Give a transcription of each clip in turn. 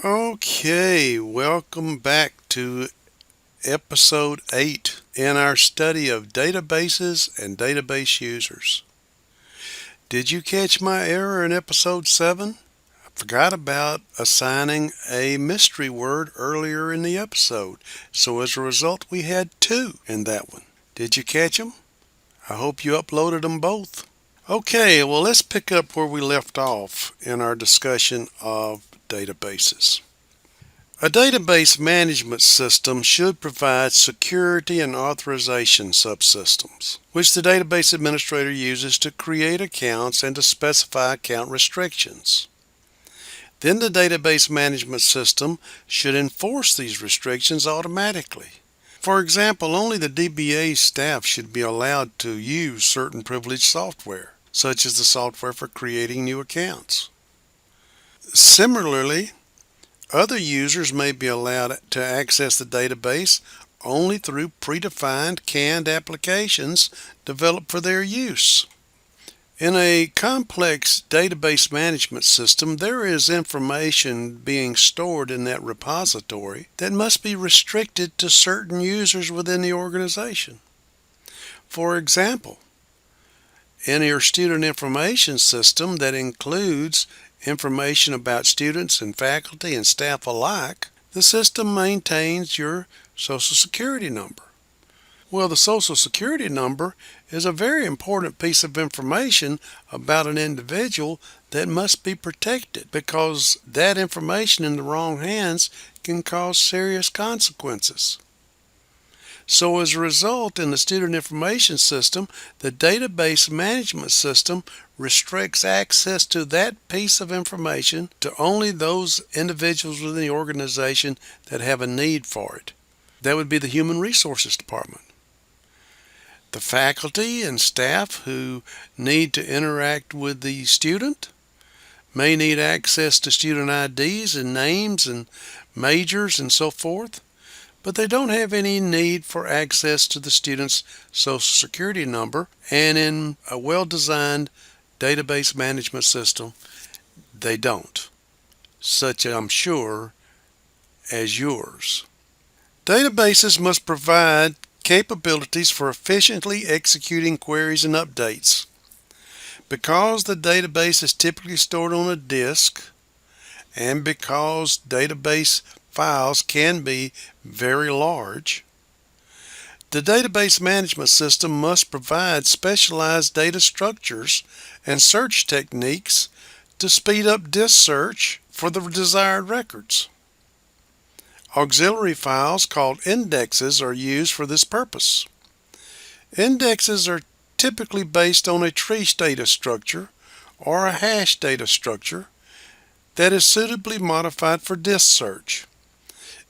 Okay, welcome back to episode 8 in our study of databases and database users. Did you catch my error in episode 7? I forgot about assigning a mystery word earlier in the episode, so as a result, we had 2 in that one. Did you catch them? I hope you uploaded them both. Okay, well, let's pick up where we left off in our discussion of databases. A database management system should provide security and authorization subsystems, which the database administrator uses to create accounts and to specify account restrictions. Then the database management system should enforce these restrictions automatically. For example, only the DBA staff should be allowed to use certain privileged software, such as the software for creating new accounts. Similarly, other users may be allowed to access the database only through predefined canned applications developed for their use. In a complex database management system, there is information being stored in that repository that must be restricted to certain users within the organization. For example, in your student information system that includes information about students and faculty and staff alike, the system maintains your Social Security number. Well, the Social Security number is a very important piece of information about an individual that must be protected because that information in the wrong hands can cause serious consequences. So as a result, in the student information system, the database management system restricts access to that piece of information to only those individuals within the organization that have a need for it. That would be the Human Resources Department. The faculty and staff who need to interact with the student may need access to student IDs and names and majors and so forth, but they don't have any need for access to the student's Social Security number, and in a well-designed database management system, they don't, such I'm sure as yours. Databases must provide capabilities for efficiently executing queries and updates. Because the database is typically stored on a disk, and because database files can be very large, the database management system must provide specialized data structures and search techniques to speed up disk search for the desired records. Auxiliary files called indexes are used for this purpose. Indexes are typically based on a tree data structure or a hash data structure that is suitably modified for disk search.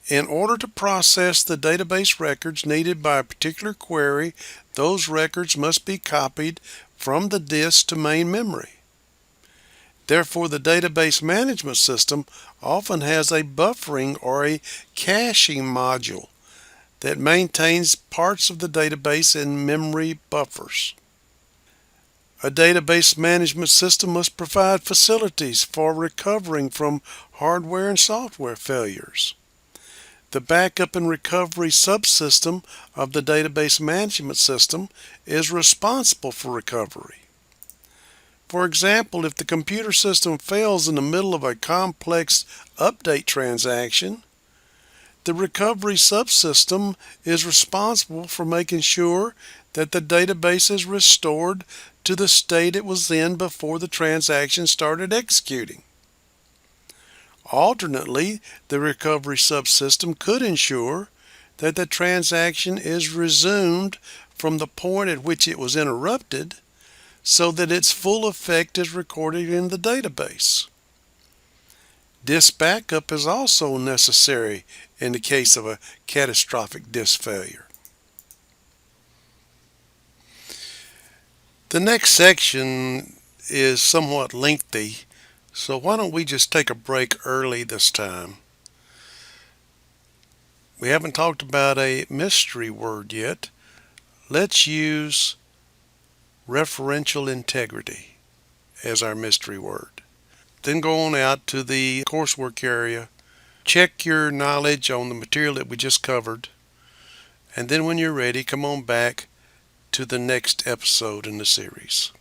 In order to process the database records needed by a particular query, those records must be copied from the disk to main memory. Therefore, the database management system often has a buffering or a caching module that maintains parts of the database in memory buffers. A database management system must provide facilities for recovering from hardware and software failures. The backup and recovery subsystem of the database management system is responsible for recovery. For example, if the computer system fails in the middle of a complex update transaction, the recovery subsystem is responsible for making sure that the database is restored to the state it was in before the transaction started executing. Alternately, the recovery subsystem could ensure that the transaction is resumed from the point at which it was interrupted so that its full effect is recorded in the database. Disk backup is also necessary in the case of a catastrophic disk failure. The next section is somewhat lengthy, so why don't we just take a break early this time? We haven't talked about a mystery word yet. Let's use referential integrity as our mystery word. Then go on out to the coursework area check your knowledge on the material that we just covered, and then when you're ready, come on back to the next episode in the series.